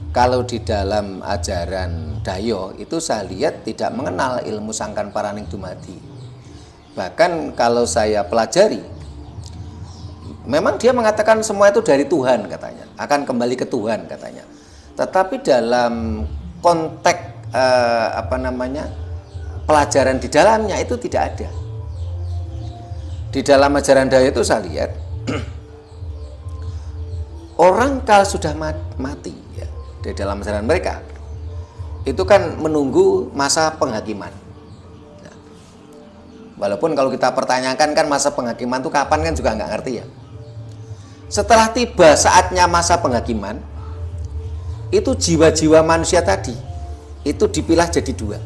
kalau di dalam ajaran Dayo itu saya lihat tidak mengenal ilmu sangkan paraning dumadi. Bahkan kalau saya pelajari, memang dia mengatakan semua itu dari Tuhan katanya, akan kembali ke Tuhan katanya. Tetapi dalam konteks pelajaran di dalamnya itu tidak ada. Di dalam ajaran Dayo itu saya lihat orang kalau sudah mati ya, di dalam ajaran mereka itu kan menunggu masa penghakiman. Nah, walaupun kalau kita pertanyakan kan masa penghakiman itu kapan kan juga nggak ngerti ya. Setelah tiba saatnya masa penghakiman, itu jiwa-jiwa manusia tadi itu dipilah jadi dua.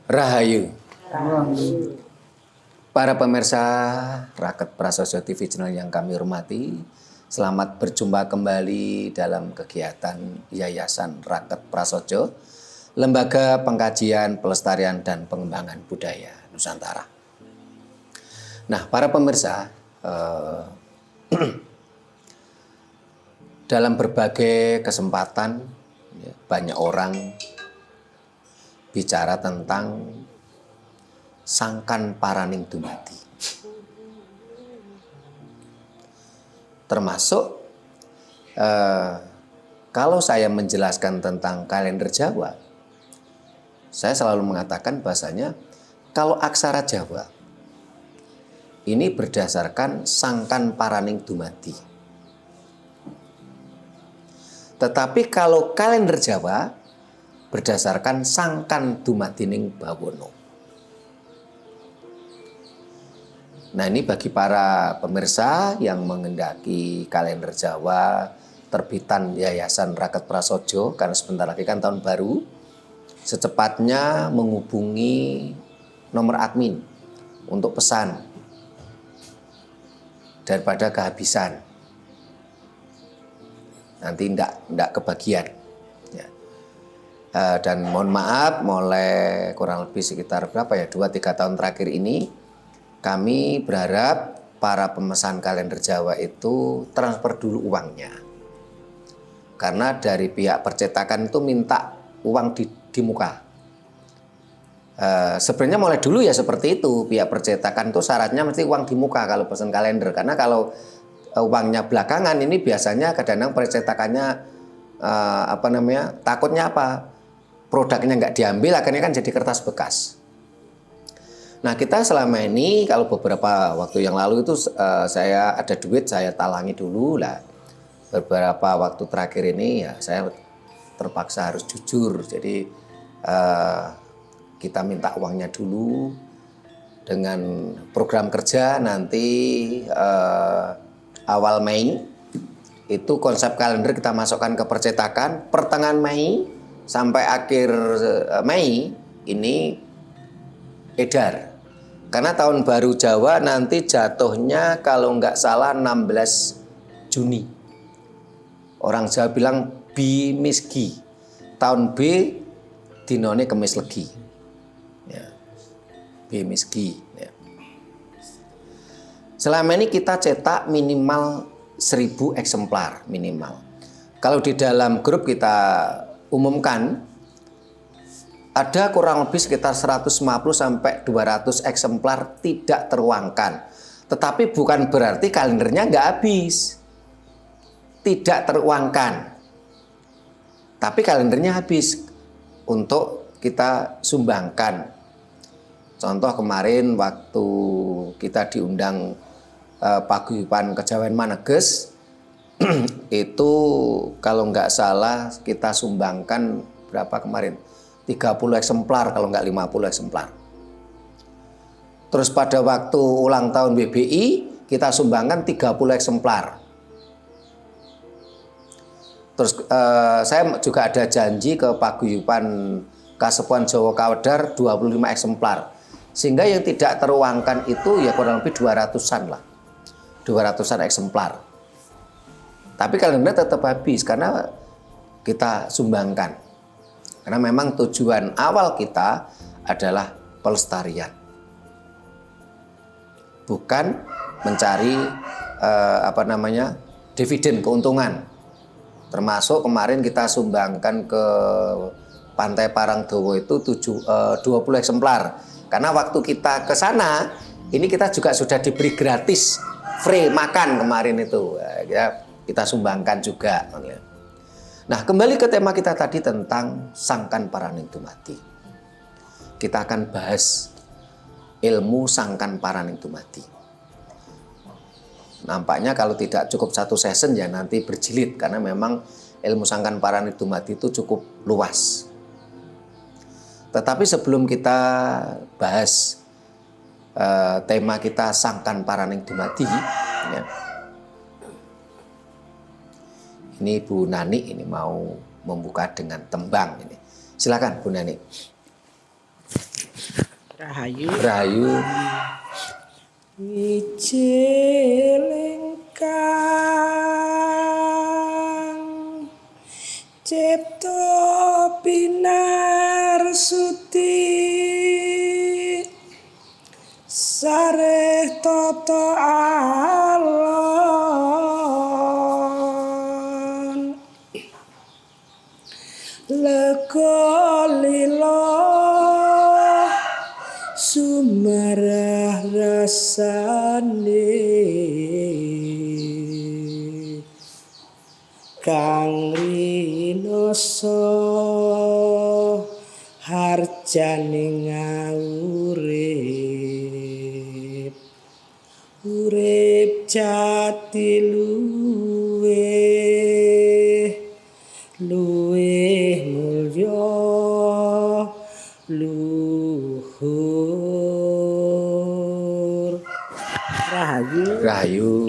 Rahayu. Para pemirsa Raket Prasojo TV channel yang kami hormati, selamat berjumpa kembali dalam kegiatan Yayasan Raket Prasojo, Lembaga Pengkajian, Pelestarian, dan Pengembangan Budaya Nusantara. Nah, para pemirsa, dalam berbagai kesempatan ya, banyak orang bicara tentang sangkan paraning dumadi. Termasuk kalau saya menjelaskan tentang kalender Jawa, saya selalu mengatakan bahasanya kalau aksara Jawa ini berdasarkan sangkan paraning dumadi. Tetapi kalau kalender Jawa berdasarkan sangkan dumadining bawono. Nah, ini bagi para pemirsa yang mengendaki kalender Jawa terbitan Yayasan Raket Prasojo, karena sebentar lagi kan tahun baru, secepatnya menghubungi nomor admin untuk pesan daripada kehabisan. Nanti enggak kebagian. Dan mohon maaf, mulai kurang lebih sekitar 2-3 tahun terakhir ini, kami berharap para pemesan kalender Jawa itu transfer dulu uangnya. Karena dari pihak percetakan itu minta uang di muka. Sebenarnya mulai dulu ya seperti itu, pihak percetakan itu syaratnya mesti uang di muka kalau pesan kalender. Karena kalau uangnya belakangan ini biasanya kadang-kadang percetakannya takutnya apa? Produknya nggak diambil, akhirnya kan jadi kertas bekas. Nah, kita selama ini kalau beberapa waktu yang lalu itu saya ada duit, saya talangi dulu lah. Beberapa waktu terakhir ini ya saya terpaksa harus jujur. Jadi kita minta uangnya dulu dengan program kerja nanti awal Mei itu konsep kalender kita masukkan ke percetakan, pertengahan Mei sampai akhir Mei ini edar. Karena tahun baru Jawa nanti jatuhnya kalau nggak salah 16 Juni. Orang Jawa bilang Bimisgi. Tahun B dinone Kemis Legi. Ya. Bimisgi. Ya. Selama ini kita cetak minimal 1000 eksemplar minimal. Kalau di dalam grup kita umumkan ada kurang lebih sekitar 150 sampai 200 eksemplar tidak teruangkan. Tetapi bukan berarti kalendernya nggak habis. Tidak teruangkan. Tapi kalendernya habis untuk kita sumbangkan. Contoh kemarin waktu kita diundang Paguyuban Kejawen Maneges itu kalau nggak salah kita sumbangkan berapa kemarin? 30 eksemplar kalau nggak 50 eksemplar. Terus pada waktu ulang tahun BBI kita sumbangkan 30 eksemplar. Terus saya juga ada janji ke Paguyuban Kasepuhan Jawa Kawedar 25 eksemplar. Sehingga yang tidak teruangkan itu ya kurang lebih 200-an lah. 200-an eksemplar. Tapi kalender tetap habis karena kita sumbangkan. Karena memang tujuan awal kita adalah pelestarian. Bukan mencari dividen, keuntungan. Termasuk kemarin kita sumbangkan ke Pantai Parangdowo itu 20 eksemplar. Karena waktu kita ke sana, ini kita juga sudah diberi gratis free makan kemarin itu. Ya, kita sumbangkan juga. Nah, kembali ke tema kita tadi tentang Sangkan Paraning Dumadi. Kita akan bahas ilmu Sangkan Paraning Dumadi. Nampaknya kalau tidak cukup satu session ya nanti berjilid, karena memang ilmu Sangkan Paraning Dumadi itu cukup luas. Tetapi sebelum kita bahas tema kita Sangkan Paraning Dumadi, ya, ini Bu Nani ini mau membuka dengan tembang ini. Silakan Bu Nani. Rahayu. Rahayu. Wijiling kang cipta pinarsuti sareh tata alon lega lila sumarah rasane kang rinoso harjane ngurip urip jati luwih mulya luhur. Rahayu.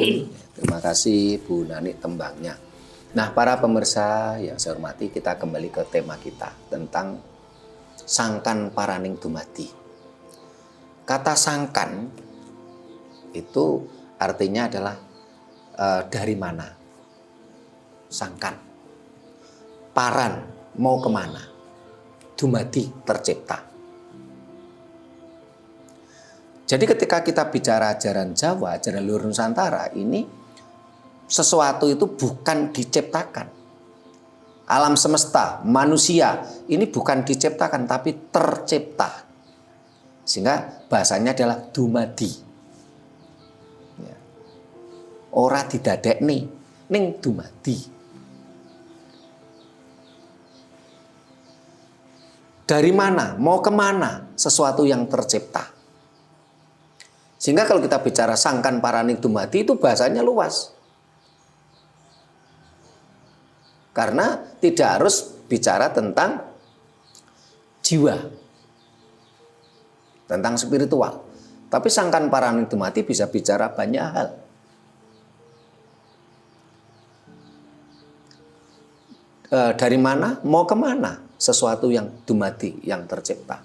Terima kasih Bu Nani tembangnya. Nah, para pemirsa yang saya hormati, kita kembali ke tema kita tentang Sangkan Paraning Dumadi. Kata sangkan itu artinya adalah dari mana? Sangkan. Paran, mau kemana? Dumadi, tercipta. Jadi ketika kita bicara ajaran Jawa, ajaran luhur Nusantara, ini sesuatu itu bukan diciptakan. Alam semesta, manusia, ini bukan diciptakan tapi tercipta. Sehingga bahasanya adalah dumadi. Ya. Ora didadekne, ning dumadi. Dari mana? Mau kemana? Sesuatu yang tercipta. Sehingga kalau kita bicara Sangkan Paraning Dumadi itu bahasanya luas. Karena tidak harus bicara tentang jiwa, tentang spiritual. Tapi Sangkan Paraning Dumadi bisa bicara banyak hal. Dari mana, mau kemana? Sesuatu yang dumadi, yang tercipta.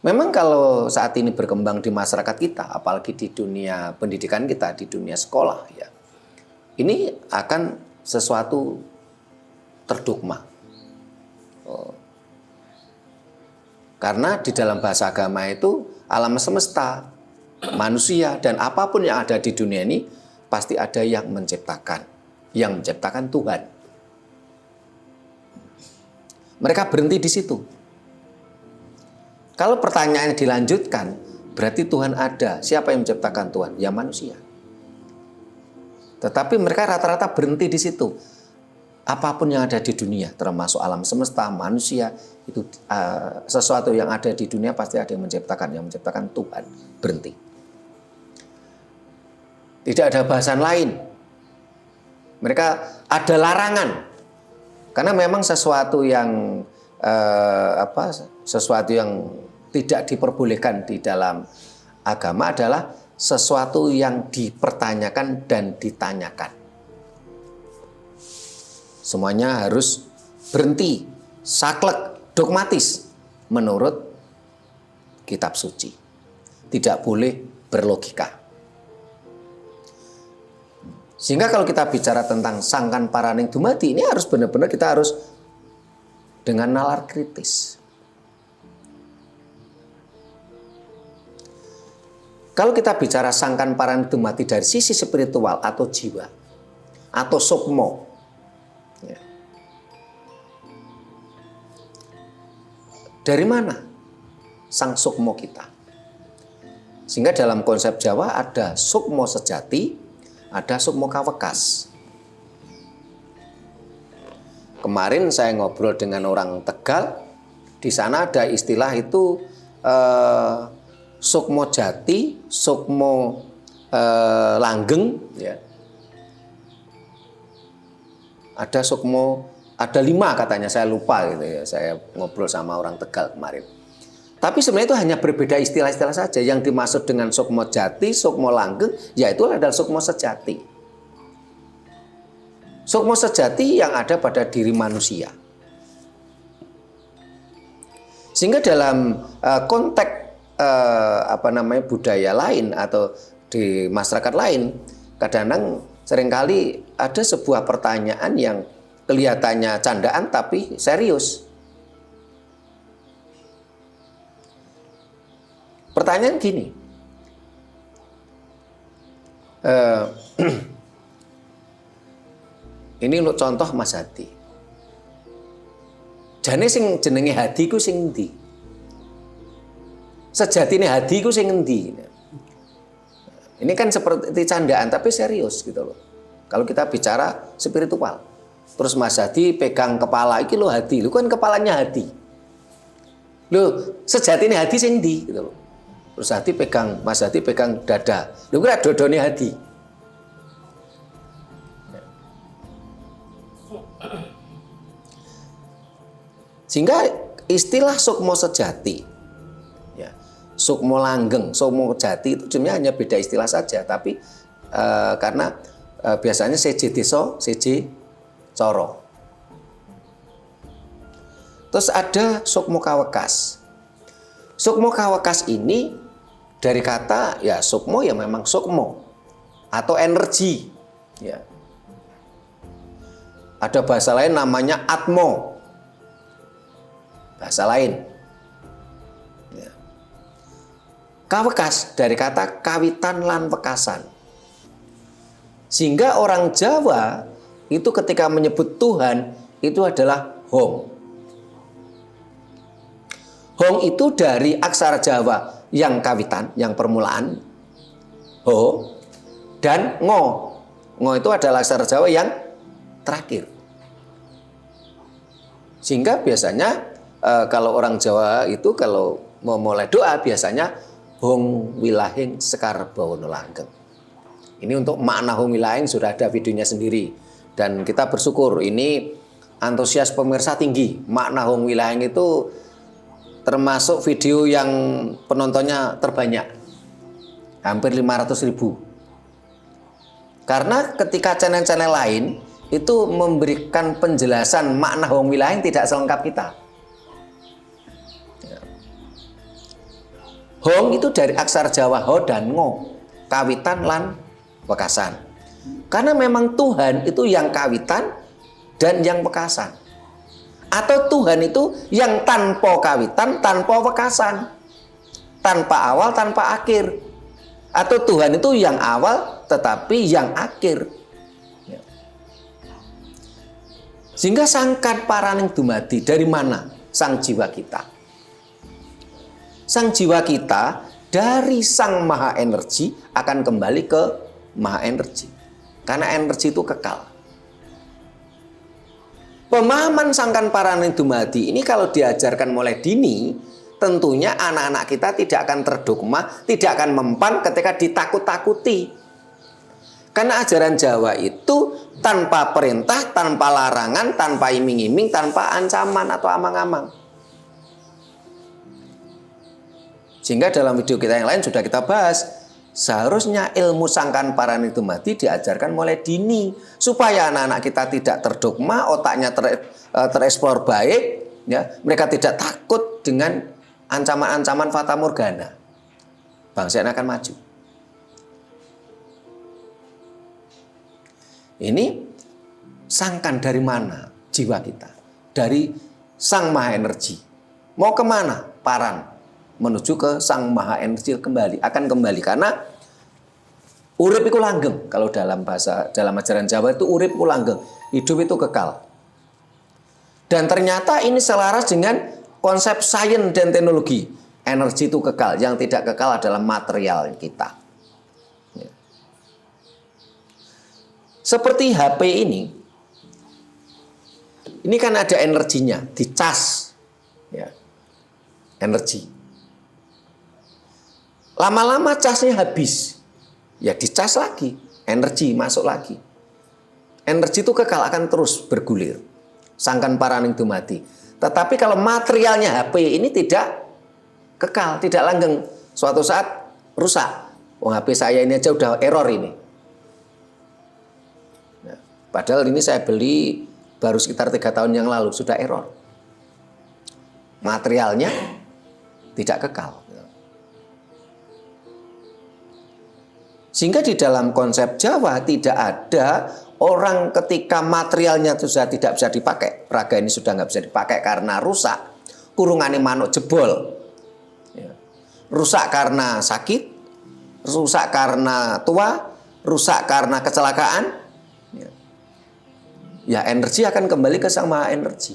Memang kalau saat ini berkembang di masyarakat kita, apalagi di dunia pendidikan kita, di dunia sekolah, ya, ini akan sesuatu terdogma. Karena di dalam bahasa agama itu alam semesta, manusia, dan apapun yang ada di dunia ini pasti ada yang menciptakan. Yang menciptakan Tuhan. Mereka berhenti di situ. Kalau pertanyaannya dilanjutkan, berarti Tuhan ada. Siapa yang menciptakan Tuhan? Ya manusia. Tetapi mereka rata-rata berhenti di situ. Apapun yang ada di dunia, termasuk alam semesta, manusia, itu sesuatu yang ada di dunia pasti ada yang menciptakan Tuhan. Berhenti. Tidak ada bahasan lain. Mereka ada larangan. Karena memang sesuatu yang tidak diperbolehkan di dalam agama adalah sesuatu yang dipertanyakan dan ditanyakan. Semuanya harus berhenti, saklek, dogmatis menurut kitab suci. Tidak boleh berlogika. Sehingga kalau kita bicara tentang sangkan paraning dumadi, ini harus benar-benar kita harus dengan nalar kritis. Kalau kita bicara sangkan paraning dumadi dari sisi spiritual atau jiwa atau sukmo, ya. Dari mana sang sukmo kita? Sehingga dalam konsep Jawa ada sukmo sejati, ada sukmo kawekas. Kemarin saya ngobrol dengan orang Tegal, di sana ada istilah itu sukmo jati, sukmo langgeng, ya. Ada sukmo, ada 5 katanya, saya lupa gitu ya. Saya ngobrol sama orang Tegal kemarin. Tapi sebenarnya itu hanya berbeda istilah-istilah saja. Yang dimaksud dengan sukmo jati, sukmo langgeng, yaitu adalah sukmo sejati. Sukmo sejati yang ada pada diri manusia. Sehingga dalam konteks budaya lain atau di masyarakat lain, kadang-kadang seringkali ada sebuah pertanyaan yang kelihatannya candaan tapi serius. Pertanyaan gini, ini untuk contoh Mas Hadi. Jane sing jenenge Hadi ku sing endi? Sejatine Hadi ku sing endi? Ini kan seperti candaan tapi serius gitu loh. Kalau kita bicara spiritual. Terus Mas Hadi pegang kepala iki lho Hadi, lu kan kepalanya Hadi. Lho, sejatine Hadi sing endi gitu loh. Terus Mas Hadi pegang dada. Lho kira dodone Hadi. Sehingga istilah sukmo sejati, ya, sukmo langgeng, sukmo jati itu sebenarnya hanya beda istilah saja. Tapi karena biasanya CJ Deso, CJ Coro. Terus ada sukmo kawekas. Sukmo kawekas ini dari kata ya sukmo ya memang sukmo atau energi, ya. Ada bahasa lain namanya atmo, bahasa lain, ya. Kawekas dari kata kawitan lan wekasan. Sehingga orang Jawa itu ketika menyebut Tuhan itu adalah Hong. Hong itu dari aksara Jawa yang kawitan, yang permulaan, Ho, dan Ngo. Ngo itu adalah aksara Jawa yang terakhir. Sehingga biasanya kalau orang Jawa itu kalau mau mulai doa biasanya Hong Wilahing Sekar Bawono Langgeng. Ini untuk makna Hong Wilahing sudah ada videonya sendiri. Dan kita bersyukur ini antusias pemirsa tinggi. Makna Hong Wilahing itu termasuk video yang penontonnya terbanyak, hampir 500.000. Karena ketika channel-channel lain itu memberikan penjelasan makna Hong Wilahing tidak selengkap kita. Hong itu dari aksara Jawa Ho dan Ngo, kawitan lan wekasan. Karena memang Tuhan itu yang kawitan dan yang wekasan. Atau Tuhan itu yang tanpa kawitan, tanpa wekasan. Tanpa awal, tanpa akhir. Atau Tuhan itu yang awal tetapi yang akhir. Sehingga sangkan paraning dumadi dari mana sang jiwa kita? Sang jiwa kita dari sang maha energi akan kembali ke maha energi. Karena energi itu kekal. Pemahaman sangkan paraning dumadi ini kalau diajarkan mulai dini, tentunya anak-anak kita tidak akan terdogma, tidak akan mempan ketika ditakut-takuti. Karena ajaran Jawa itu tanpa perintah, tanpa larangan, tanpa iming-iming, tanpa ancaman atau amang-amang. Sehingga dalam video kita yang lain sudah kita bahas, seharusnya ilmu sangkan paraning dumadi diajarkan mulai dini supaya anak-anak kita tidak terdogma, otaknya tereksplor baik, ya. Mereka tidak takut dengan ancaman-ancaman fata morgana. Bangsa akan maju. Ini sangkan dari mana jiwa kita? Dari Sang Maha Energi. Mau kemana? Paran. Menuju ke Sang Maha Energi akan kembali. Karena urip itu langgeng. Kalau dalam ajaran Jawa itu urip itu langgeng. Hidup itu kekal. Dan ternyata ini selaras dengan konsep sains dan teknologi. Energi itu kekal. Yang tidak kekal adalah material kita. Seperti HP ini kan ada energinya, dicas, ya, energi. Lama-lama casnya habis, ya dicas lagi, energi masuk lagi. Energi itu kekal, akan terus bergulir. Sangkan paraning dumadi. Tetapi kalau materialnya HP ini tidak kekal, tidak langgeng, suatu saat rusak. HP saya ini aja udah error ini. Padahal ini saya beli baru sekitar 3 tahun yang lalu, sudah error. Materialnya tidak kekal. Sehingga di dalam konsep Jawa tidak ada orang ketika materialnya itu sudah tidak bisa dipakai. Raga ini sudah nggak bisa dipakai karena rusak. Kurungannya manuk jebol. Rusak karena sakit, rusak karena tua, rusak karena kecelakaan. Ya energi akan kembali ke Sang Maha Energi.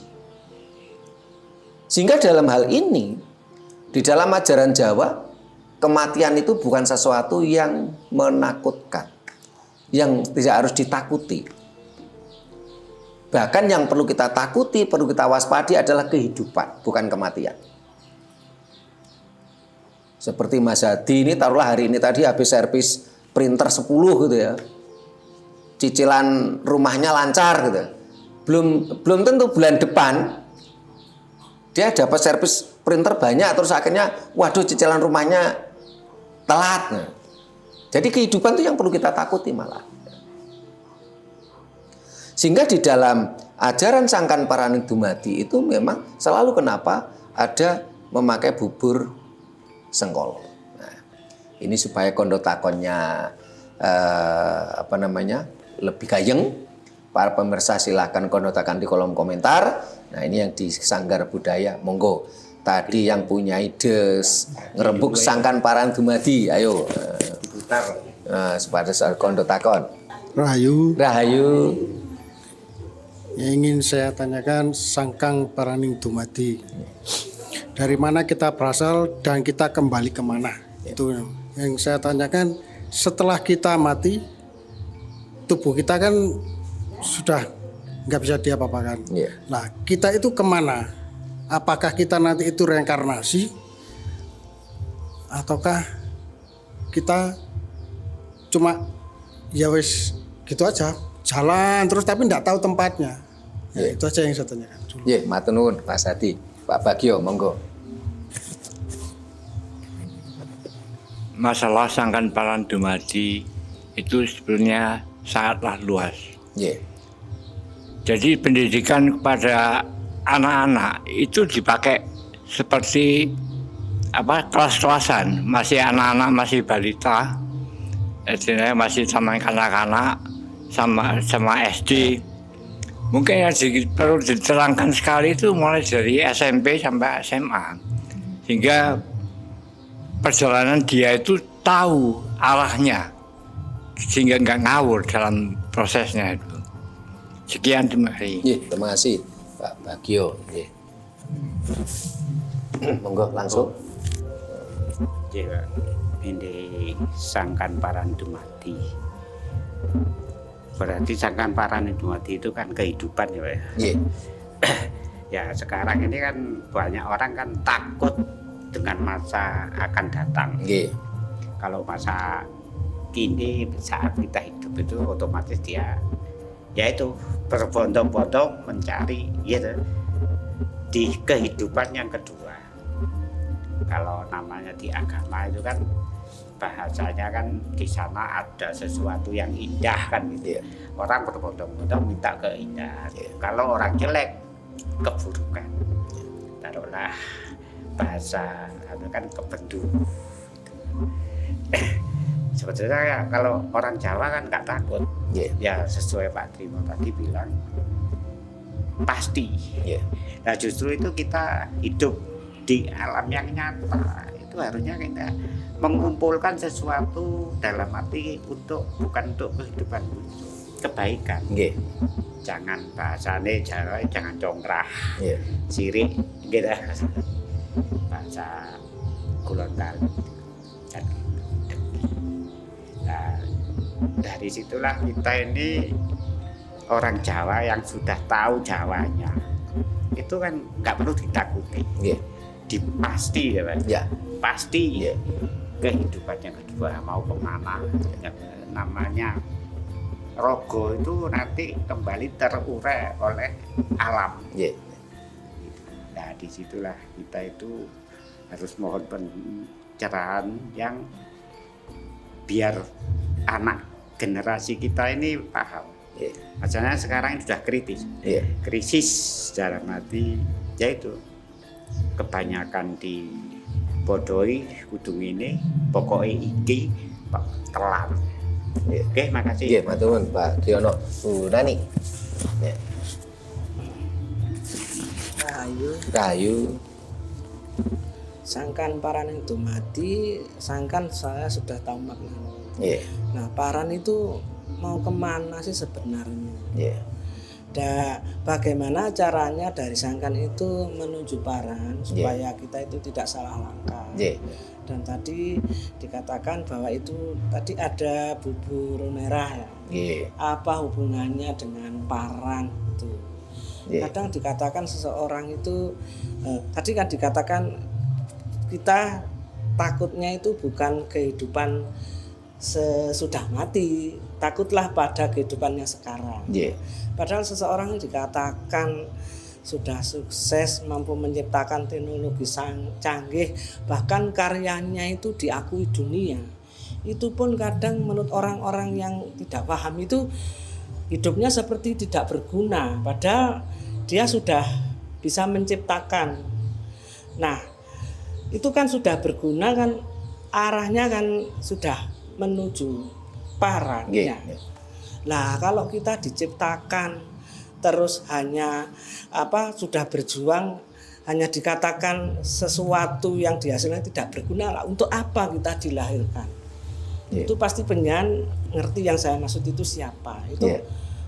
Sehingga dalam hal ini, di dalam ajaran Jawa, kematian itu bukan sesuatu yang menakutkan, yang tidak harus ditakuti. Bahkan yang perlu kita takuti, perlu kita waspadi adalah kehidupan, bukan kematian. Seperti Mas Hadi ini, taruhlah hari ini tadi habis servis printer 10 gitu ya. Cicilan rumahnya lancar gitu. Belum tentu bulan depan dia dapat servis printer banyak, terus akhirnya waduh cicilan rumahnya telat. Nah, jadi kehidupan itu yang perlu kita takuti malah. Sehingga di dalam ajaran Sangkan Paraning Dumadi itu memang selalu kenapa ada memakai bubur sengkol. Nah, ini supaya kondo takonnya lebih gayeng. Para pemirsa silahkan kondotakan di kolom komentar. Nah ini yang di Sanggar Budaya, monggo. Tadi yang punya ide ngerembuk Sangkan Paraning Dumadi, ayo. Supaya kondotakon. Rahayu. Yang ingin saya tanyakan Sangkan Paraning Dumadi. Dari mana kita berasal dan kita kembali kemana? Itu yang saya tanyakan. Setelah kita mati, tubuh kita kan sudah nggak bisa diapa-apakan. Nah, kita itu kemana? Apakah kita nanti itu reinkarnasi? Ataukah kita cuma ya wis gitu aja, jalan terus tapi nggak tahu tempatnya? Ya, itu aja yang saya tanyakan. Matur nuwun Pak Hadi. Pak Bagio, monggo. Masalah Sangkan Paraning Dumadi itu sebenarnya sangatlah luas. Jadi pendidikan kepada anak-anak itu dipakai seperti kelas-kelasan. Masih anak-anak, masih balita, masih sama kanak-kanak, sama SD. Mungkin yang perlu diterangkan sekali itu mulai dari SMP sampai SMA, sehingga perjalanan dia itu tahu arahnya, sehingga nggak ngawur dalam prosesnya itu. Sekian, terima kasih. Terima kasih Pak Bagio. Monggo langsung. Ini Sangkan Paraning Dumadi. Berarti Sangkan Paraning Dumadi itu kan kehidupan ya Pak. Ya sekarang ini kan banyak orang kan takut dengan masa akan datang. Kalau masa kini saat kita hidup itu otomatis dia yaitu berbondong-bondong mencari di kehidupan yang kedua. Kalau namanya di agama itu kan bahasanya kan di sana ada sesuatu yang indah kan gitu. Orang berbondong-bondong minta keindahan. Kalau orang jelek keburukan. Taruhlah bahasa itu kan kebendu. Sebetulnya ya, kalau orang Jawa kan nggak takut. Ya sesuai Pak Trimo tadi bilang pasti. Nah justru itu kita hidup di alam yang nyata itu harusnya kita mengumpulkan sesuatu dalam arti bukan untuk kehidupan, kebaikan. Jangan bahasane Jawa jangan congkrah, sirik gitu. Bahasa Kulon Kali. Nah, dari situlah kita ini orang Jawa yang sudah tahu Jawanya itu kan nggak perlu ditakuti, dipasti ya Pak. Pasti kehidupannya kedua mau kemana, namanya rogo itu nanti kembali terurai oleh alam. Nah disitulah kita itu harus mohon pencerahan yang biar anak generasi kita ini paham. Masalahnya sekarang ini sudah krisis dalam arti yaitu kebanyakan dibodohi kudung ini pokoknya iki telan. Oke, makasih. Matur Pak Diono. Bu Nani. Rahayu. Sangkan paran itu mati, sangkan saya sudah tahu maknanya. Nah, paran itu mau kemana sih sebenarnya? Dan bagaimana caranya dari sangkan itu menuju paran supaya kita itu tidak salah langkah. Dan tadi dikatakan bahwa itu tadi ada bubur merah ya. Apa hubungannya dengan paran itu? Kadang dikatakan seseorang itu tadi kan dikatakan kita takutnya itu bukan kehidupan sesudah mati, takutlah pada kehidupannya sekarang. Padahal seseorang yang dikatakan sudah sukses, mampu menciptakan teknologi canggih, bahkan karyanya itu diakui dunia. Itu pun kadang menurut orang-orang yang tidak paham itu hidupnya seperti tidak berguna, padahal dia sudah bisa menciptakan. Nah, itu kan sudah berguna kan, arahnya kan sudah menuju paran. Nah, kalau kita diciptakan terus hanya sudah berjuang hanya dikatakan sesuatu yang dihasilkan tidak berguna, lah untuk apa kita dilahirkan? Itu pasti penyan ngerti yang saya maksud itu siapa. Itu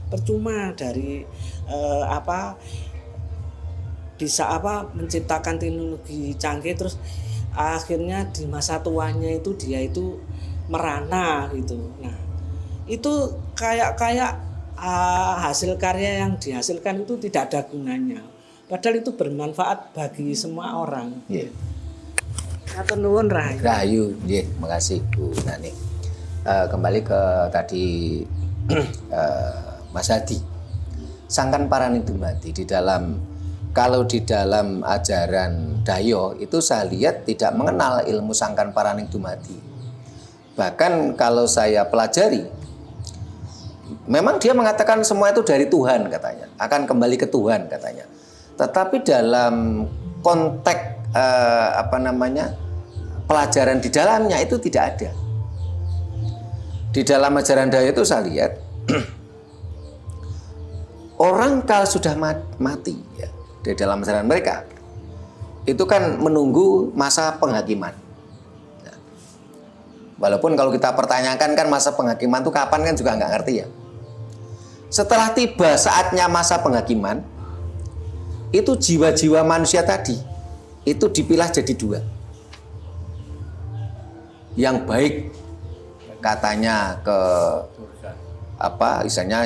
percuma dari bisa menciptakan teknologi canggih terus akhirnya di masa tuanya itu dia itu merana gitu. Nah, itu kayak hasil karya yang dihasilkan itu tidak ada gunanya. Padahal itu bermanfaat bagi semua orang. Matur nuwun Rahayu. Makasih Bu Nani. Kembali ke tadi Mas Hadi. Sangkan paran itu mati kalau di dalam ajaran Dayo itu saya lihat tidak mengenal ilmu sangkan paraning dumadi. Bahkan kalau saya pelajari, memang dia mengatakan semua itu dari Tuhan katanya, akan kembali ke Tuhan katanya. Tetapi dalam konteks pelajaran di dalamnya itu tidak ada. Di dalam ajaran Dayo itu saya lihat orang kalau sudah mati ya, di dalam ajaran mereka itu kan menunggu masa penghakiman. Nah, walaupun kalau kita pertanyakan kan masa penghakiman itu kapan kan juga nggak ngerti ya. Setelah tiba saatnya masa penghakiman, itu jiwa-jiwa manusia tadi itu dipilah jadi dua. Yang baik katanya ke misalnya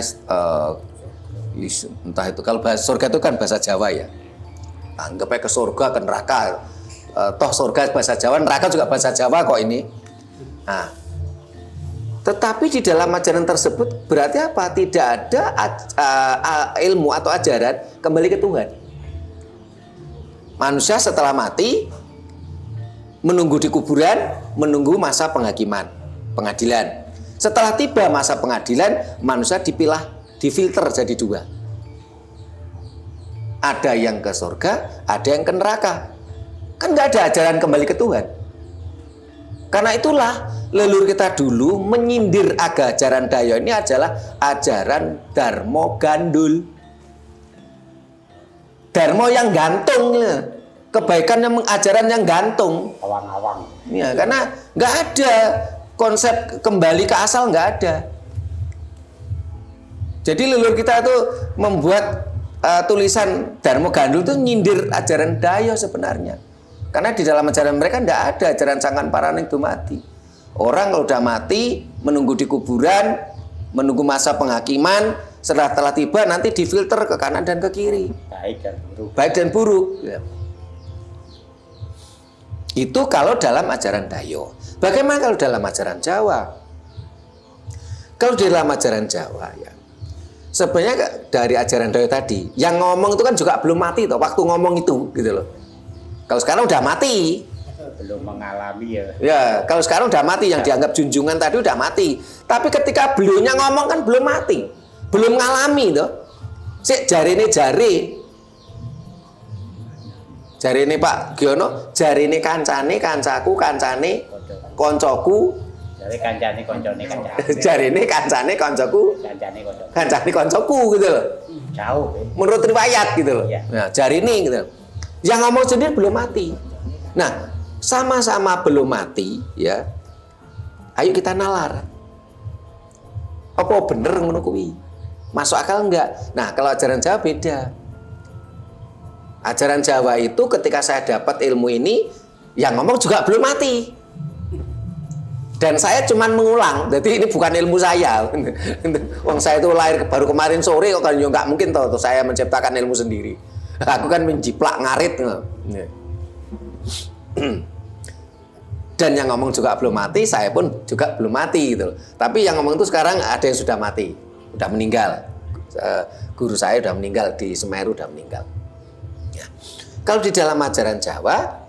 entah itu kalau bahasa surga itu kan bahasa Jawa ya, anggapnya ke surga ke neraka, toh surga bahasa Jawa, neraka juga bahasa Jawa kok ini. Nah, tetapi di dalam ajaran tersebut berarti apa? Tidak ada ilmu atau ajaran kembali ke Tuhan. Manusia setelah mati menunggu di kuburan, menunggu masa penghakiman, pengadilan. Setelah tiba masa pengadilan, manusia difilter jadi dua. Ada yang ke surga, ada yang ke neraka. Kan nggak ada ajaran kembali ke Tuhan. Karena itulah leluhur kita dulu menyindir ajaran Dayo ini adalah ajaran Darmo Gandul. Darmo yang gantung, kebaikan yang ajaran yang gantung. Awang-awang. Ya, karena nggak ada konsep kembali ke asal, nggak ada. Jadi leluhur kita itu membuat tulisan Darmo Gandul itu nyindir ajaran Dayo sebenarnya. Karena di dalam ajaran mereka tidak ada ajaran Sangkan Paraning Dumadi. Orang kalau udah mati, menunggu di kuburan, menunggu masa penghakiman, setelah telah tiba nanti difilter ke kanan dan ke kiri. Baik dan buruk. Baik dan buruk. Ya. Itu kalau dalam ajaran Dayo. Bagaimana kalau dalam ajaran Jawa? Kalau di dalam ajaran Jawa ya, sebenarnya dari ajaran Dayo tadi, yang ngomong itu kan juga belum mati toh, waktu ngomong itu, gitu loh. Kalau sekarang udah mati, Belum mengalami ya. ya kalau sekarang udah mati, yang dianggap junjungan tadi udah mati. Tapi ketika beliaunya ngomong kan belum mati, belum ngalami toh. Sik jari ini Pak Giono, jari ini kancane, kancaku, kancane, koncoku. Jadi kancane koncone kancane. Jari ini kancane, koncoku, Kancane koncone. kancane, koncoku gitu loh. Jauh. Menurut riwayat gitu loh. Iya. Nah, jari ini gitu. Yang ngomong sendiri belum mati. Nah, sama-sama belum mati ya. Ayo kita nalar. Apa bener ngono kuwi? Masuk akal enggak? Nah, kalau ajaran Jawa beda. Ajaran Jawa itu ketika saya dapat ilmu ini, yang ngomong juga belum mati. Dan saya cuman mengulang. Jadi ini bukan ilmu saya. Wong saya itu lahir baru kemarin sore kok kan nggak mungkin toh saya menciptakan ilmu sendiri. Aku kan menjiplak ngarit. Dan yang ngomong juga belum mati, saya pun juga belum mati gitu. Tapi yang ngomong itu sekarang ada yang sudah mati, sudah meninggal. Guru saya sudah meninggal di Semeru, sudah meninggal. Ya. Kalau di dalam ajaran Jawa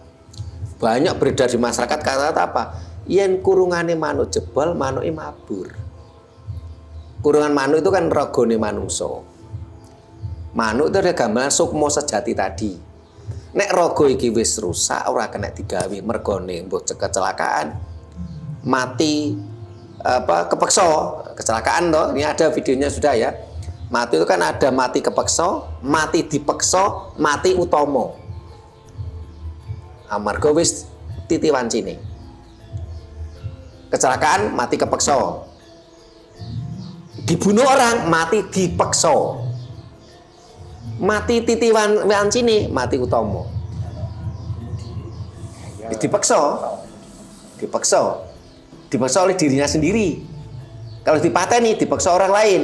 banyak beredar di masyarakat kata-kata apa? Yen kurungane manuk jebol, manuke mabur. Kurungan manuk itu kan ragane manungsa. Manuk itu ada gambaran sukma sejati tadi. Nek raga iki wis rusak, ora kena digawe mergone mbok kecelakaan, mati kepeksa, kecelakaan toh. Ini ada videonya sudah ya. Mati itu kan ada mati kepeksa, mati dipeksa, mati utama. Amarga wis titi wancine. Kecelakaan mati kepeksa. Dibunuh orang mati dipeksa. Mati titi wancine mati utama. Dipaksa oleh dirinya sendiri. Kalau dipateni dipaksa orang lain.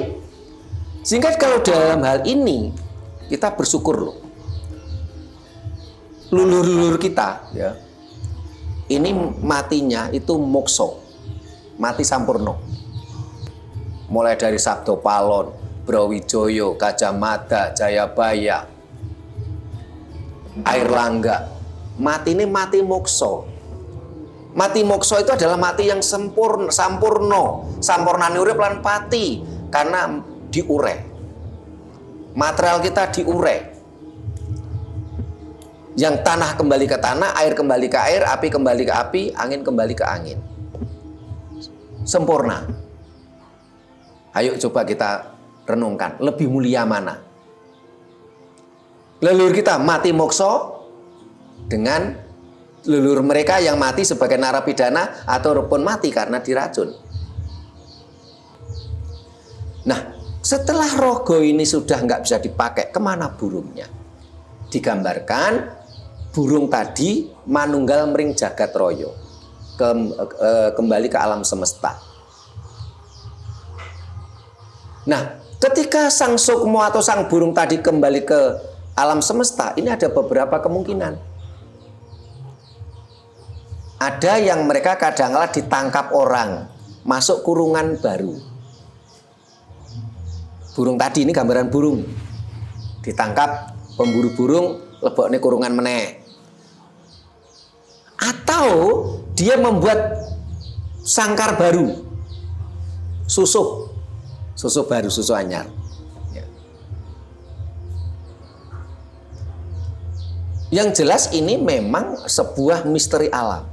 Sehingga kalau dalam hal ini kita bersyukur loh. Leluhur kita ya. Ini matinya itu mokso. Mati sampurno. Mulai dari Sabdo Palon, Brawijaya, Gajah Mada, Jayabaya, Airlangga. Mati ini mati mokso. Mati mokso itu adalah mati yang sampurno. Sampurnane urip lan pati karena diure. Material kita diure. Yang tanah kembali ke tanah, air kembali ke air, api kembali ke api, angin kembali ke angin. Sempurna. Ayo coba kita renungkan, lebih mulia mana? Leluhur kita mati mokso dengan leluhur mereka yang mati sebagai narapidana ataupun mati karena diracun. Nah, setelah rogo ini sudah nggak bisa dipakai, kemana burungnya? Digambarkan burung tadi manunggal mring jagat royo, kembali ke alam semesta. Nah, ketika sang sukmo atau sang burung tadi kembali ke alam semesta, ini ada beberapa kemungkinan. Ada yang mereka kadang-kala ditangkap orang, masuk kurungan baru. Burung tadi ini gambaran burung. Ditangkap pemburu burung, lebokne kurungan meneh. Atau dia membuat sangkar baru. Susuh baru, susuh anyar. Ya. Yang jelas ini memang sebuah misteri alam.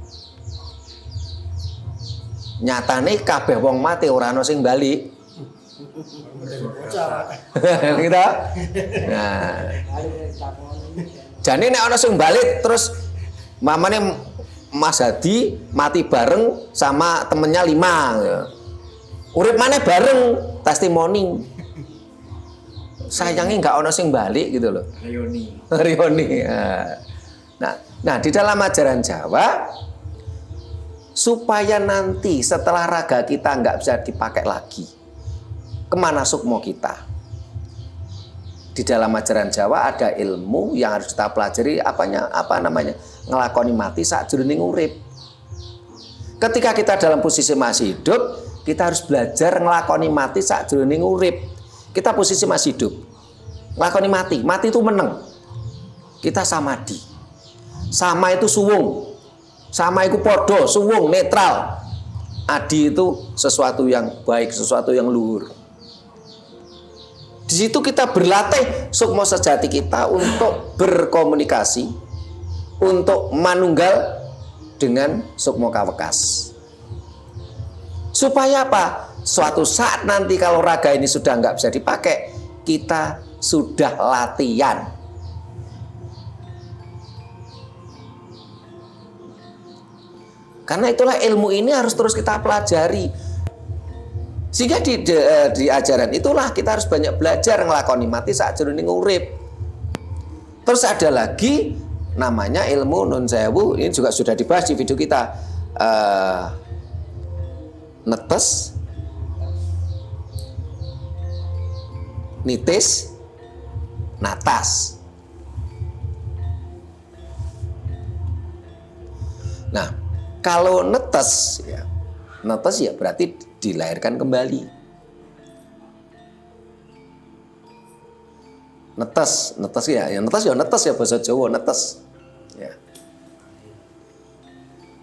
Nyatane kabeh wong mati ora ana sing balik. Gitu. Nah. Jane nek ana sing balik terus mamane Mas Hadi mati bareng sama temennya 5. Urip maneh bareng testimoni. Sayangnya nggak ono sing balik gitu loh. Rioni. Nah, di dalam ajaran Jawa supaya nanti setelah raga kita nggak bisa dipakai lagi, kemana sukmo kita? Di dalam ajaran Jawa ada ilmu yang harus kita pelajari apa namanya ngelakoni mati saat jroning urip. Ketika kita dalam posisi masih hidup, kita harus belajar ngelakoni mati saat jroning urip. Kita posisi masih hidup, ngelakoni mati itu meneng. Kita samadhi. Sama itu suwung, sama itu podo, suwung, netral. Adi itu sesuatu yang baik, sesuatu yang luhur. Di situ kita berlatih sukmo sejati kita untuk berkomunikasi, untuk manunggal dengan sukmo kawekas. Supaya apa? Suatu saat nanti kalau raga ini sudah nggak bisa dipakai, kita sudah latihan. Karena itulah ilmu ini harus terus kita pelajari. Sehingga di ajaran itulah kita harus banyak belajar ngelakoni mati saat jroning urip. Terus ada lagi namanya ilmu nun sewu, ini juga sudah dibahas di video kita. Netes, nitis, natas. Nah, kalau netes ya berarti dilahirkan kembali. Netes ya bahasa Jawa netes. Ya.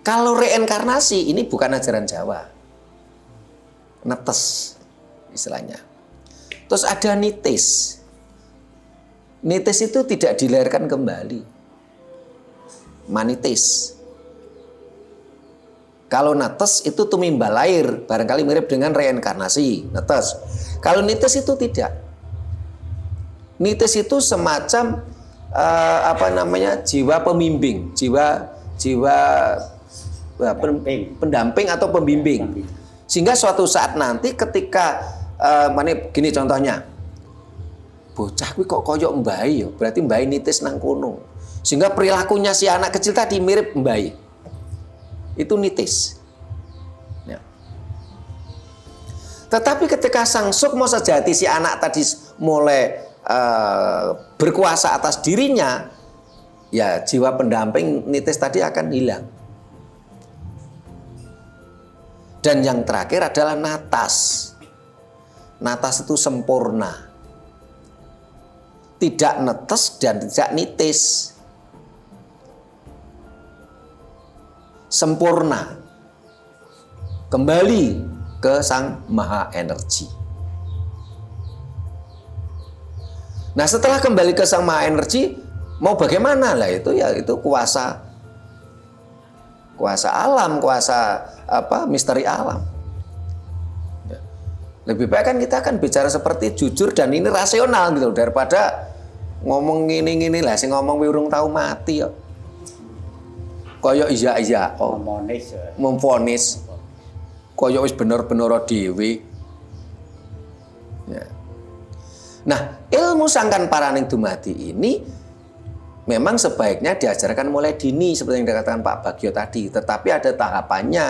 Kalau reinkarnasi ini bukan ajaran Jawa. Netes istilahnya. Terus ada nitis. Nitis itu tidak dilahirkan kembali. Manitis. Kalau netes itu tumimbal lahir, barangkali mirip dengan reinkarnasi, netes. Kalau nitis itu tidak. Nitis itu semacam jiwa pembimbing, jiwa pendamping atau pembimbing. Sehingga suatu saat nanti ketika gini contohnya, bocah kuwi kok koyok mbae ya, berarti mbae nitis nang kono. Sehingga perilakunya si anak kecil tadi mirip mbae. Itu nitis. Ya. Tetapi ketika sang sukmo sejati si anak tadi mulai berkuasa atas dirinya, ya jiwa pendamping nitis tadi akan hilang. Dan yang terakhir adalah natas. Natas itu sempurna. Tidak netes dan tidak nitis. Sempurna. Kembali ke Sang Maha Energi. Nah, setelah kembali ke Sang Maha Energi, mau bagaimana lah itu kuasa alam, kuasa misteri alam. Ya. Lebih baik kan kita akan bicara seperti jujur dan ini rasional gitu daripada ngomong gini lah, sing ngomong urung tahu mati ya. Koyok iya memfonis koyok wis bener-bener dhewe. Ya. Nah, ilmu sangkan paraning dumadi ini memang sebaiknya diajarkan mulai dini seperti yang dikatakan Pak Bagio tadi, tetapi ada tahapannya.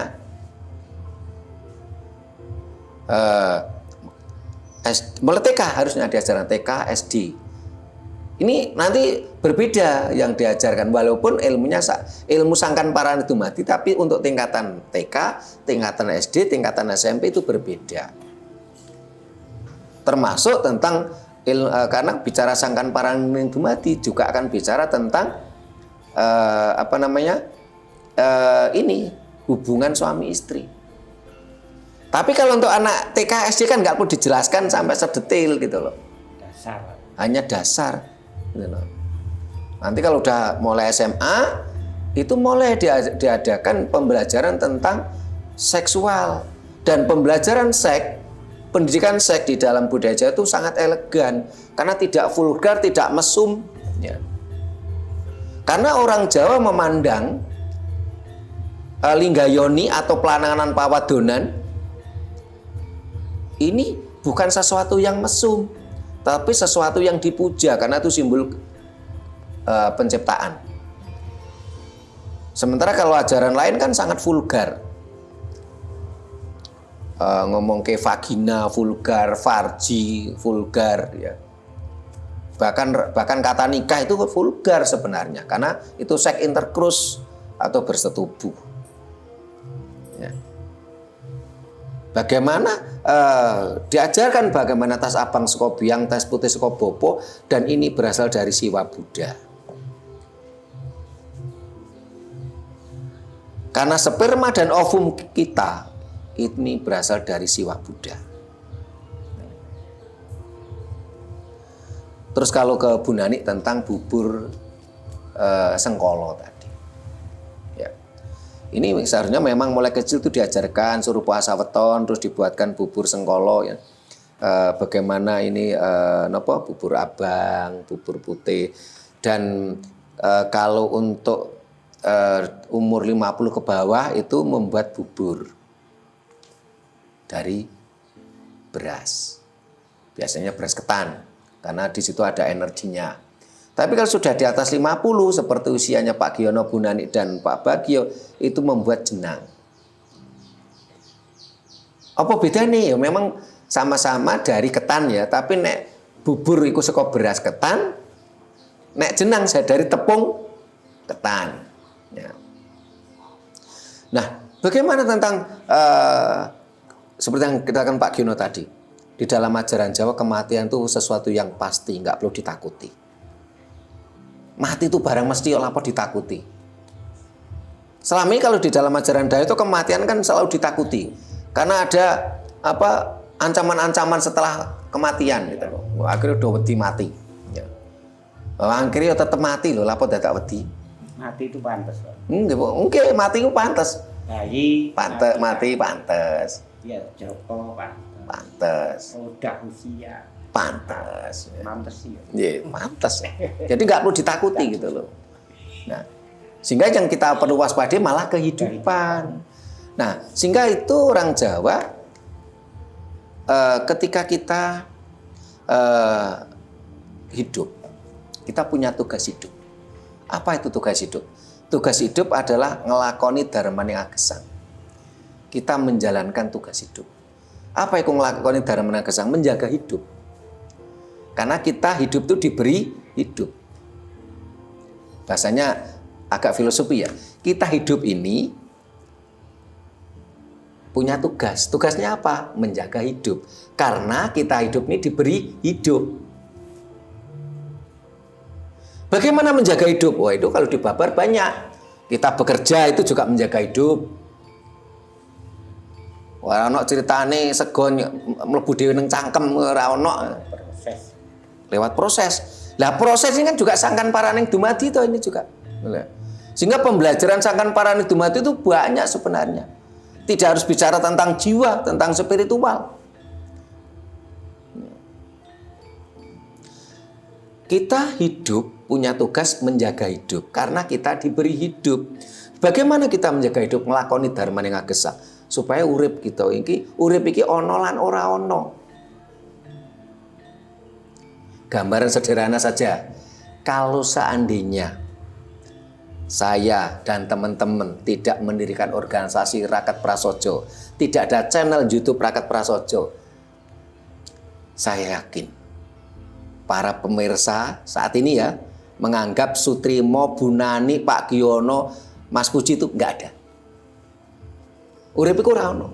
Mulai TK harusnya diajarkan TK, SD. Ini nanti berbeda yang diajarkan walaupun ilmu sangkan paraning dumadi, tapi untuk tingkatan TK, tingkatan SD, tingkatan SMP itu berbeda. Termasuk tentang karena bicara sangkan paraning dumadi juga akan bicara tentang hubungan suami istri. Tapi kalau untuk anak TK SD kan nggak perlu dijelaskan sampai sedetail gitu loh. Dasar. Hanya dasar. Gitu loh. Nanti kalau udah mulai SMA itu mulai diadakan pembelajaran tentang seksual. Dan pembelajaran seks, pendidikan seks di dalam budaya Jawa itu sangat elegan karena tidak vulgar, tidak mesum. Ya. Karena orang Jawa memandang linggayoni atau pelanangan pawadonan ini bukan sesuatu yang mesum, tapi sesuatu yang dipuja karena itu simbol penciptaan. Sementara kalau ajaran lain kan sangat vulgar. Ngomong ke vagina vulgar, farji vulgar, ya. Bahkan kata nikah itu vulgar sebenarnya karena itu seks intercourse atau bersetubuh. Ya. Bagaimana diajarkan bagaimana tas abang saka biang, tas putih saka bopo, dan ini berasal dari siwa Buddha. Karena sperma dan ovum kita ini berasal dari siwa Buddha. Terus kalau ke Bu Nani tentang bubur sengkolo tadi. Ya. Ini seharusnya memang mulai kecil itu diajarkan suruh puasa weton, terus dibuatkan bubur sengkolo ya. Bagaimana ini bubur abang, bubur putih, dan kalau untuk umur 50 ke bawah itu membuat bubur dari beras. Biasanya beras ketan karena di situ ada energinya. Tapi kalau sudah di atas 50 seperti usianya Pak Giono, Bu Nani dan Pak Bagio itu membuat jenang. Apa bedanya? Ya memang sama-sama dari ketan ya, tapi nek bubur itu saka beras ketan, nek jenang saya dari tepung ketan. Ya. Nah, bagaimana tentang seperti yang kita kan Pak Giono tadi, di dalam ajaran Jawa kematian itu sesuatu yang pasti, nggak perlu ditakuti. Mati itu barang mesti, apa ditakuti. Selama ini kalau di dalam ajaran Jawa itu kematian kan selalu ditakuti, karena ada ancaman-ancaman setelah kematian gitu loh. Akhirnya udah wedi mati. Ya. Akhirnya tetap mati loh, apa dadak wedi. Mati itu pantas. Mungkin mati itu pantas. Bayi mati pantas. Ya, Joko pantas. Udah usia pantas. Pantas sih. Ya, pantas. Jadi nggak perlu ditakuti gitu loh. Nah, sehingga yang kita perlu waspadai malah kehidupan. Nah, sehingga itu orang Jawa ketika kita hidup, kita punya tugas hidup. Apa itu tugas hidup? Tugas hidup adalah ngelakoni dharmane agesang. Kita menjalankan tugas hidup. Apa itu ngelakoni dharmane agesang? Menjaga hidup. Karena kita hidup itu diberi hidup. Bahasanya agak filosofi ya. Kita hidup ini punya tugas. Tugasnya apa? Menjaga hidup. Karena kita hidup ini diberi hidup. Bagaimana menjaga hidup? Wah, itu kalau dibabar banyak. Kita bekerja itu juga menjaga hidup. Ora ono ceritane sego mlebu dhewe ning cangkem ora ono. Proses. Lewat proses. Lah proses ini kan juga sangkan paraning dumadi toh ini juga. Sehingga pembelajaran sangkan paraning dumadi itu banyak sebenarnya. Tidak harus bicara tentang jiwa, tentang spiritual. Kita hidup punya tugas menjaga hidup karena kita diberi hidup. Bagaimana kita menjaga hidup? Nglakoni dharmane agesang supaya urip kita urip iki ana lan ora ana. Gambaran sederhana saja. Kalau seandainya saya dan teman-teman tidak mendirikan organisasi Rakat Prasojo, tidak ada channel YouTube Rakat Prasojo, saya yakin para pemirsa saat ini ya menganggap Sutrimo, Bu Nani, Pak Giono, Mas Puji itu nggak ada. Urip iku ora ono.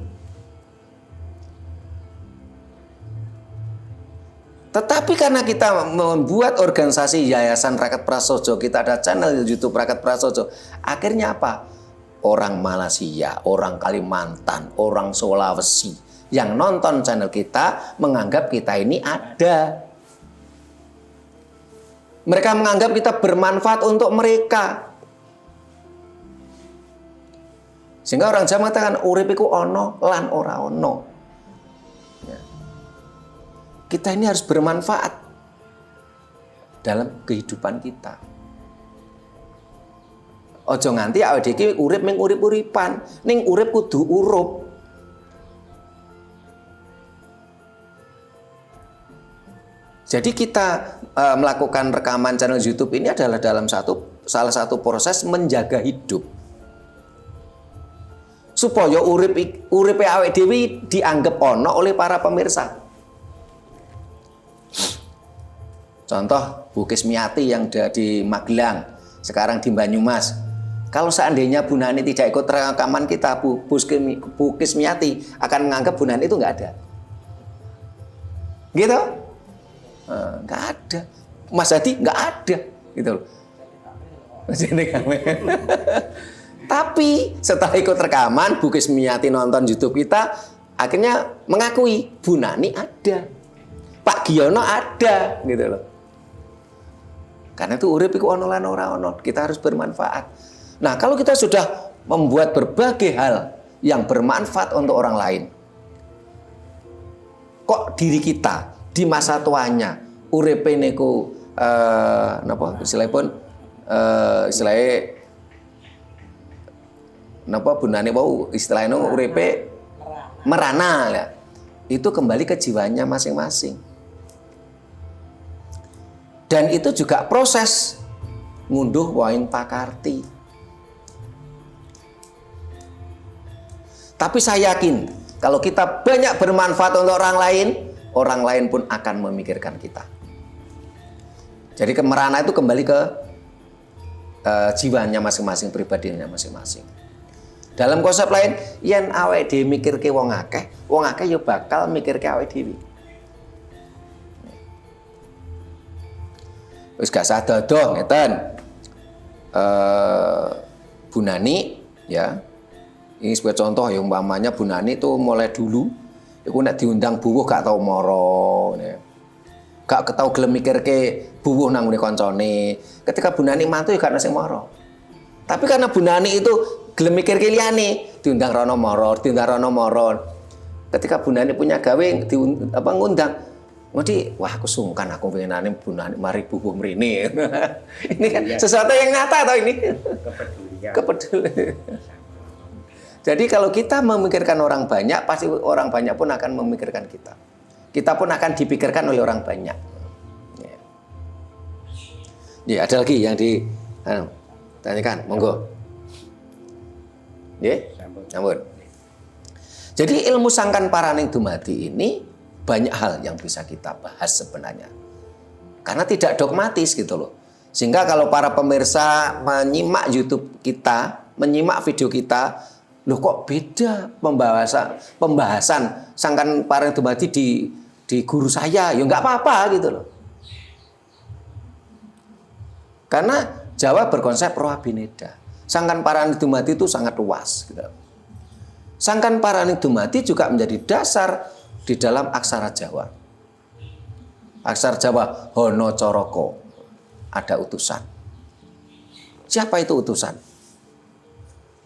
Tetapi karena kita membuat organisasi Yayasan Rakat Prasojo, kita ada channel YouTube Rakat Prasojo, akhirnya apa? Orang Malaysia, orang Kalimantan, orang Sulawesi yang nonton channel kita menganggap kita ini ada. Mereka menganggap kita bermanfaat untuk mereka. Sehingga orang Jawa mengatakan urip iku ono lan ora ono. Ya. Kita ini harus bermanfaat dalam kehidupan kita. Ojo nganti awake dhewe urip mung urip-uripan, ning urip kudu urup. Jadi kita melakukan rekaman channel YouTube ini adalah dalam salah satu proses menjaga hidup. Supaya uripe awake dhewe dianggap ono oleh para pemirsa. Contoh Bu Kismiati yang di Magelang, sekarang di Banyumas. Kalau seandainya Bu Nani tidak ikut rekaman kita, Bu Kismiati akan menganggap Bu Nani itu nggak ada. Gitu? Nggak ada. Mas Hadi nggak ada. Gitu loh. Tapi setelah ikut rekaman, Bu Kismiati nonton YouTube kita, akhirnya mengakui Bu Nani ada, Pak Giono ada, gitu loh. Karena itu urip iku ono lan ora ono, kita harus bermanfaat. Nah, kalau kita sudah membuat berbagai hal yang bermanfaat untuk orang lain, kok diri kita di masa tuanya uripe niku napa istilahipun istilahnya napa bunane wau istilahnya uripe merana ya. Itu kembali ke jiwanya masing-masing. Dan itu juga proses ngunduh waing pakarti. Tapi saya yakin kalau kita banyak bermanfaat untuk orang lain pun akan memikirkan kita. Jadi kemerana itu kembali ke jiwanya masing-masing, pribadinya masing-masing. Dalam konsep lain, yen awake dhewe mikirke wong akeh ya bakal mikirke awake dhewe. Wis gak sadodo ngeten. Bu Nani ya. Ini sebagai contoh ya umpamanya Bu Nani itu mulai dulu iku nek diundang buwuh gak tau moro ya. Gak tau gelem mikirke buwuh nang ngene kancane. Ketika Bu Nani mantu ya gak ana sing moro. Tapi karena Bu Nani itu gelem mikirke liyane, diundang rono moro. Ketika Bu Nani punya gawe ngundang, ngerti, wah aku sungkan aku pengenane Bu Nani mari bubuh mrene. Ini kan sesuatu yang nyata atau ini? Kepedulian. Jadi kalau kita memikirkan orang banyak, pasti orang banyak pun akan memikirkan kita. Kita pun akan dipikirkan oleh orang banyak. Ya, ada lagi yang tanyakan, monggo. Ya, ampun. Jadi ilmu sangkan paraning dumadi ini banyak hal yang bisa kita bahas sebenarnya. Karena tidak dogmatis gitu loh. Sehingga kalau para pemirsa menyimak YouTube kita, menyimak video kita, loh kok beda pembahasan sangkan paraning dumadi di guru saya, ya nggak apa-apa gitu loh. Karena Jawa berkonsep roh abineda. Sangkan paraning dumadi itu sangat luas. Gitu. Sangkan paraning dumadi juga menjadi dasar di dalam aksara Jawa. Aksara Jawa Hono Coroko. Ada utusan. Siapa itu utusan?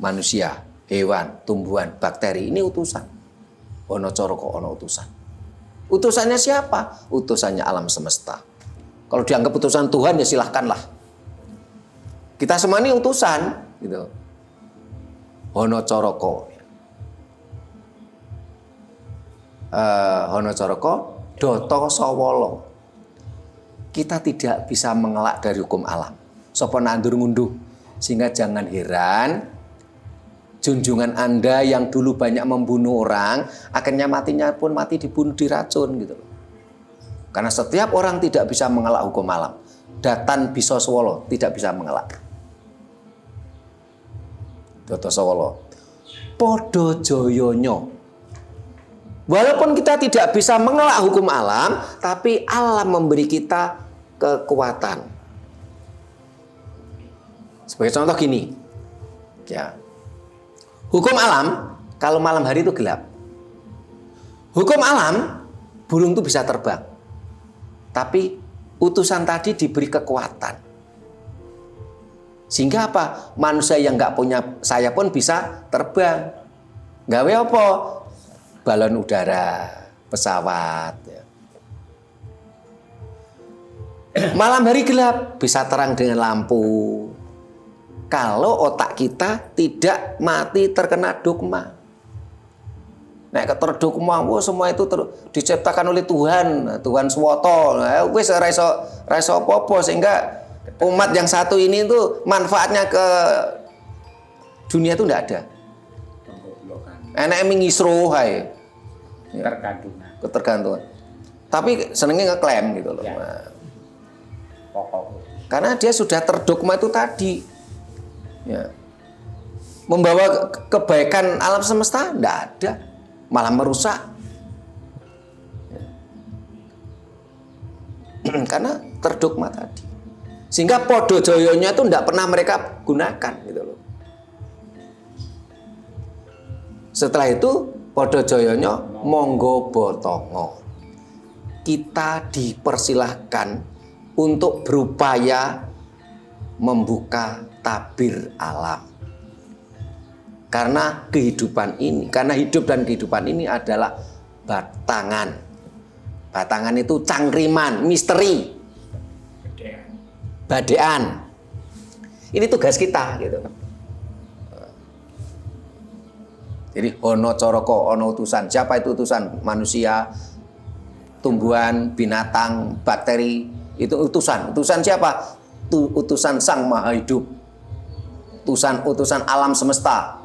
Manusia, hewan, tumbuhan, bakteri. Ini utusan. Hono Coroko, ono utusan. Utusannya siapa? Utusannya alam semesta. Kalau dianggap utusan Tuhan ya silahkanlah. Kita semua ini utusan, gitu. Hono Coroko. Hono Coroko, Doto Sawolo. Kita tidak bisa mengelak dari hukum alam. Sopo nandur ngunduh. Sehingga jangan heran, junjungan Anda yang dulu banyak membunuh orang, akhirnya matinya pun mati dibunuh diracun, gitu. Karena setiap orang tidak bisa mengelak hukum alam. Datan Bisoswolo tidak bisa mengelak. Doto Sawolo. Podo Joyonyo. Walaupun kita tidak bisa mengelak hukum alam, tapi alam memberi kita kekuatan. Sebagai contoh gini, ya, hukum alam kalau malam hari itu gelap. Hukum alam burung itu bisa terbang, tapi utusan tadi diberi kekuatan. Sehingga apa? Manusia yang nggak punya sayap pun bisa terbang. Gawe apa? Balon udara, pesawat. Ya. Malam hari gelap bisa terang dengan lampu. Kalau otak kita tidak mati terkena dogma. Nek keterdogma, semua itu diciptakan oleh Tuhan, Tuhan Swoto. Wis ora iso apa-apa, sehingga umat yang satu ini itu manfaatnya ke dunia itu enggak ada. Enak mengisro hai. Ketergantungan. Tapi senengnya ngeklaim gitu loh. Ya. Karena dia sudah terdogma itu tadi. Ya. Membawa kebaikan alam semesta enggak ada. Malah merusak. Ya. Karena terdogma tadi. Sehingga podo joyonya itu enggak pernah mereka gunakan gitu loh. Setelah itu podo joyonya monggo botongo. Kita dipersilahkan untuk berupaya membuka tabir alam. Karena kehidupan ini, karena hidup dan kehidupan ini adalah batangan. Batangan itu cangkriman, misteri. Badean. Ini tugas kita gitu. Jadi ono coroko, ono utusan. Siapa itu utusan? Manusia, tumbuhan, binatang, bakteri. Itu utusan. Utusan siapa? Utusan Sang Maha Hidup. Utusan alam semesta.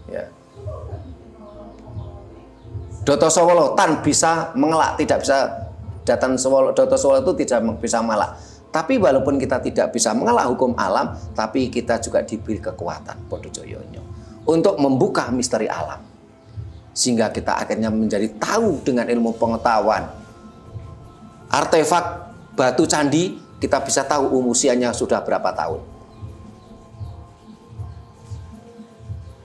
Ya. Doto Sowolo tan bisa mengelak, tidak bisa datang Sowolo. Doto Sowolo itu tidak bisa mengelak. Tapi walaupun kita tidak bisa mengelak hukum alam, tapi kita juga diberi kekuatan podo joyonyo untuk membuka misteri alam. Sehingga kita akhirnya menjadi tahu dengan ilmu pengetahuan. Artefak batu candi, kita bisa tahu usianya sudah berapa tahun.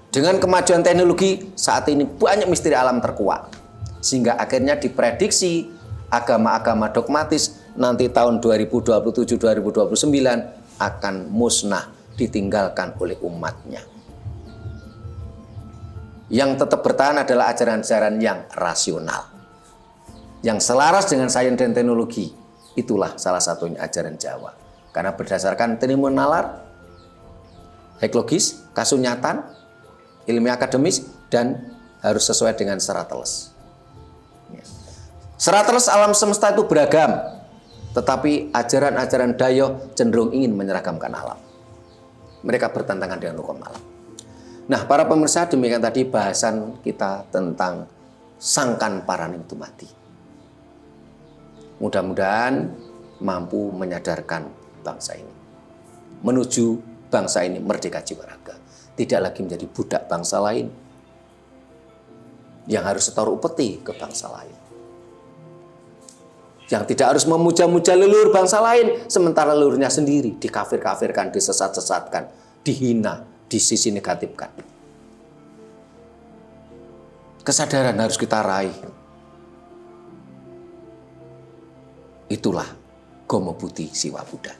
Dengan kemajuan teknologi, saat ini banyak misteri alam terkuak. Sehingga akhirnya diprediksi agama-agama dogmatis nanti tahun 2027-2029 akan musnah, ditinggalkan oleh umatnya. Yang tetap bertahan adalah ajaran-ajaran yang rasional, yang selaras dengan sains dan teknologi. Itulah salah satunya ajaran Jawa. Karena berdasarkan ilmu nalar, logis, kasunyatan, ilmu akademis, dan harus sesuai dengan Serateles. Serateles alam semesta itu beragam, tetapi ajaran-ajaran Dayo cenderung ingin menyeragamkan alam. Mereka bertentangan dengan hukum alam. Nah, para pemirsa, demikian tadi bahasan kita tentang Sangkan Paraning Dumadi. Mudah-mudahan mampu menyadarkan bangsa ini, menuju bangsa ini merdeka jiwa raga, tidak lagi menjadi budak bangsa lain yang harus setor upeti ke bangsa lain, yang tidak harus memuja-muja leluhur bangsa lain, sementara leluhurnya sendiri dikafir-kafirkan, disesat-sesatkan, dihina, disisi negatifkan. Kesadaran harus kita raih. Itulah Gomo Buddhi Siwa Buddha.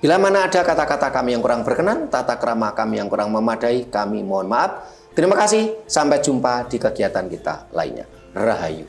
Bila mana ada kata-kata kami yang kurang berkenan, tata krama kami yang kurang memadai, kami mohon maaf. Terima kasih, sampai jumpa di kegiatan kita lainnya. Rahayu.